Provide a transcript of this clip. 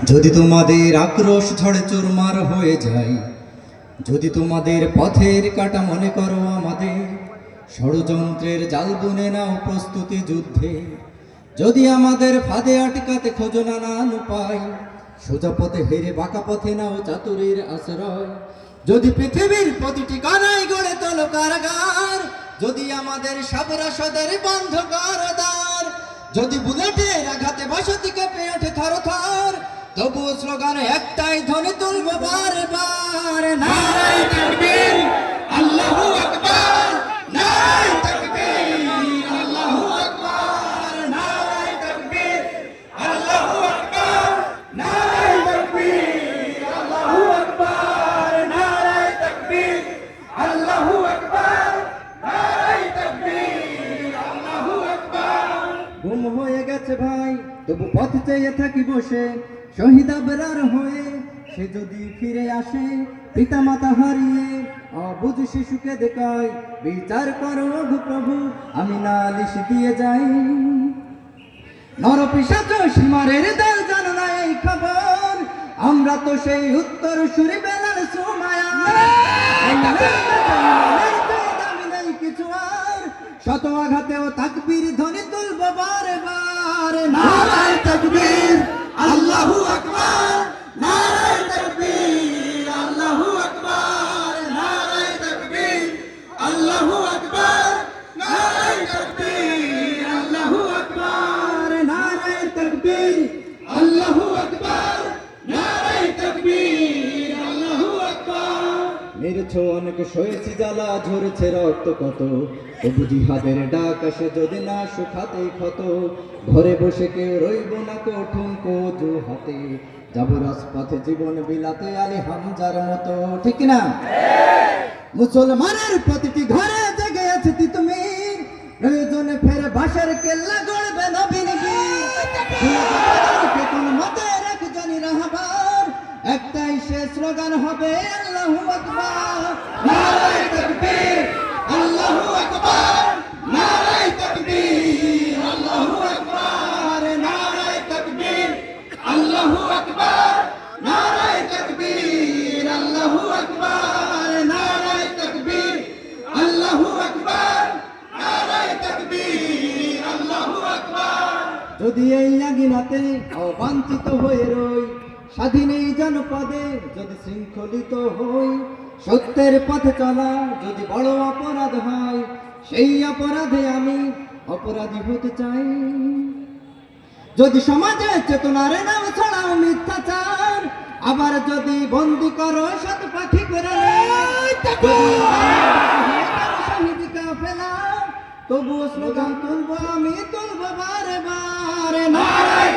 যদি তোমাদের আক্রোশ ঝড়ে চুরমার হয়ে যায়, যদি তোমাদের পথের কাটা মনে করো আমাদের, ষড়যন্ত্রের জাল বুনে নাও প্রস্তুতি যুদ্ধে। যদি আমাদের ফাঁদে আটকাতে খোঁজো নানান উপায়, সোজা পথে হেরে বাঁকা পথে নাও চাতুরীর আশ্রয়। যদি পৃথিবীর প্রতিটি কানায় গড়ে তোলো কারাগার, যদি আমাদের সাবরাসদের বন্ধ করো দ্বার, যদি বুলেটের আঘাতে বসতি কেঁপে ওঠে থর থর, তবুও স্লোগানে একটাই ধ্বনি তুলবো বারে বারে, নারায়ে তাকবীর আল্লাহু আকবার, নারায়ে তাকবীর আল্লাহু আকবার, নারায়ে তাকবীর আল্লাহু আকবার, নারায়ে তাকবীর আল্লাহু আকবার, নারায়ে তাকবীর আল্লাহু আকবার, নারায়ে তাকবীর আল্লাহু আকবার। গুম হয়ে গেছে ভাই, তবু পথ চেয়ে থাকি বসে, শহীদ আবরার হয়ে সে যদি ফিরে আসে, পিতা মাতা হারিয়ে অবুঝ শিশুকে দেখায়, বিচার করো গো প্রভু, আমি নালিশ দিয়ে যাই। নরপিশাচ সীমারের দল জানো না এই খবর, আমরা তো সেই উত্তর সুরি বেলার সুমায়া। দামি নেই কিছু আর, শত আঘাতেও তাকবীর ধ্বনি তুলবো বারে বারে, নারায়ে তাকবীর আল্লাহু আকবার, নারায়ে তাকবীর আল্লাহু আকবার, নারায়ে তাকবীর আল্লাহু আকবার, নারায়ে তাকবীর আল্লাহু আকবার, নারায়ে তাকবীর আল্লাহু আকবার, নারায়ে তাকবীর আল্লাহু আকবার। মেরেছো অনেক, সয়েছি জ্বালা, ঝরেছে রক্ত কত, তবু জিহাদের ডাক আসে যদি না শুকাতে ক্ষত। ঘরে বসে কেউ রইব না কঠুন কজু হাতে, যাবো রাজপথে জীবন বিলাতে আলী হামজার মতো, ঠিক না? মুসলমানের প্রতিটি ঘরে জেগে আছে তিতুমির, প্রয়োজনে ফেরে বাসার কেল্লা গড়বে নবীন বীর। কোন মতের একজনই রাহবার, একটাই সে স্লোগান হবে আল্লাহু আকবার, নারায়ে তাকবীর আল্লাহু আকবার, নারায়ে তাকবীর আল্লাহু আকবার, নারায়ে তাকবীর আল্লাহু আকবার, নারায়ে তাকবীর আল্লাহু আকবার, নারায়ে তাকবীর আল্লাহু আকবার, নারায়ে তাকবীর আল্লাহু আকবার। যদি এই আঙিনাতে অবাঞ্ছিত হয়ে রই, স্বাধীন এই জনপদে যদি শৃঙ্খলিত হই, সত্যের পথে চলা যদি বড় অপরাধ হয়, সেই অপরাধে আমি অপরাধী হতে চাই। যদি সমাজে চেতনার নাম ছড়াও মিথ্যাচার, আবার যদি বন্দি করো শত পাখি করে, শহীদ কাফেলা, তবুও স্লোগান তুলবো আমি, তুলবো বারে বারে, নারায়ে